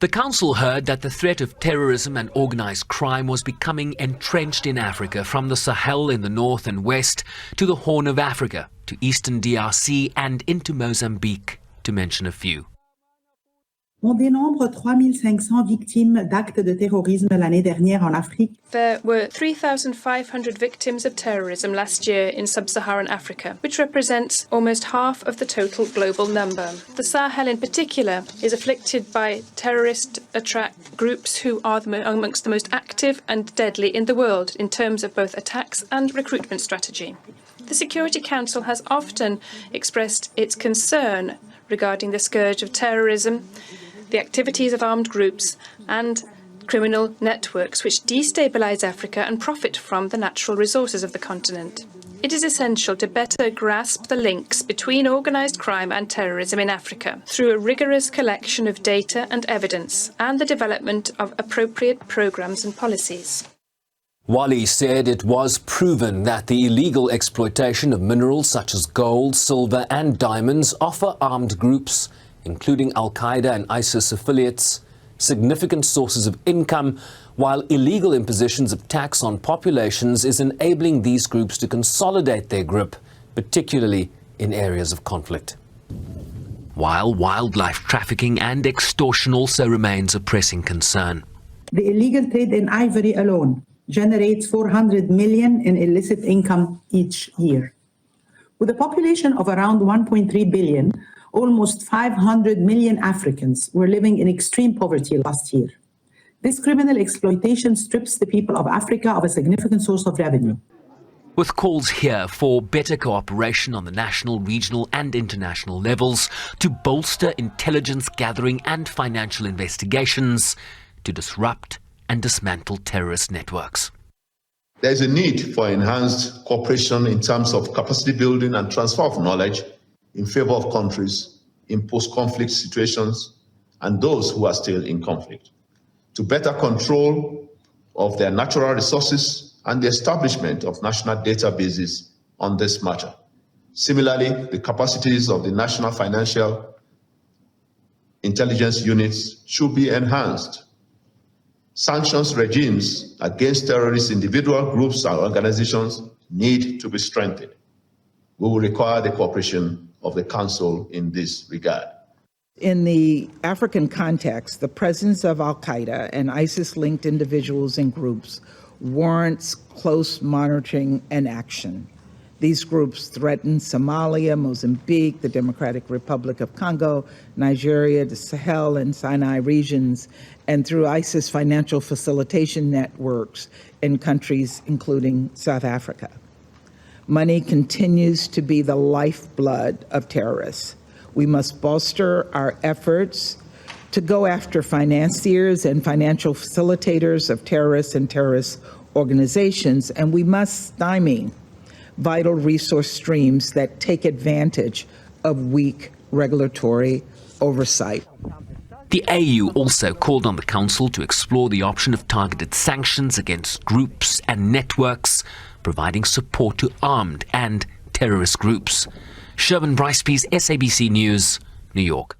The council heard that the threat of terrorism and organised crime was becoming entrenched in Africa, from the Sahel in the north and west to the Horn of Africa, to eastern DRC and into Mozambique, to mention a few. On dénombre 3500 victimes d'actes de terrorisme l'année dernière en Afrique. There were 3,500 victims of terrorism last year in sub-Saharan Africa, which represents almost half of the total global number. The Sahel in particular is afflicted by terrorist groups who are amongst the most active and deadly in the world in terms of both attacks and recruitment strategy. The Security Council has often expressed its concern regarding the scourge of terrorism, the activities of armed groups and criminal networks which destabilize Africa and profit from the natural resources of the continent. It is essential to better grasp the links between organised crime and terrorism in Africa through a rigorous collection of data and evidence and the development of appropriate programmes and policies. Wally said it was proven that the illegal exploitation of minerals such as gold, silver and diamonds offer armed groups, including Al-Qaeda and ISIS affiliates, significant sources of income, while illegal impositions of tax on populations is enabling these groups to consolidate their grip, particularly in areas of conflict. While wildlife trafficking and extortion also remains a pressing concern. The illegal trade in ivory alone generates 400 million in illicit income each year. With a population of around 1.3 billion, almost 500 million Africans were living in extreme poverty last year. This criminal exploitation strips the people of Africa of a significant source of revenue. With calls here for better cooperation on the national, regional and international levels to bolster intelligence gathering and financial investigations to disrupt and dismantle terrorist networks. There is a need for enhanced cooperation in terms of capacity building and transfer of knowledge in favor of countries in post-conflict situations and those who are still in conflict, to better control of their natural resources and the establishment of national databases on this matter. Similarly, the capacities of the national financial intelligence units should be enhanced. Sanctions regimes against terrorist individual groups and organizations need to be strengthened. We will require the cooperation of the Council in this regard. In the African context, the presence of Al-Qaeda and ISIS-linked individuals and groups warrants close monitoring and action. These groups threaten Somalia, Mozambique, the Democratic Republic of Congo, Nigeria, the Sahel and Sinai regions, and through ISIS financial facilitation networks in countries including South Africa. Money continues to be the lifeblood of terrorists. We must bolster our efforts to go after financiers and financial facilitators of terrorists and terrorist organizations, and we must stymie vital resource streams that take advantage of weak regulatory oversight. The AU also called on the Council to explore the option of targeted sanctions against groups and networks providing support to armed and terrorist groups. Sherwin Bryce-Pease, SABC News, New York.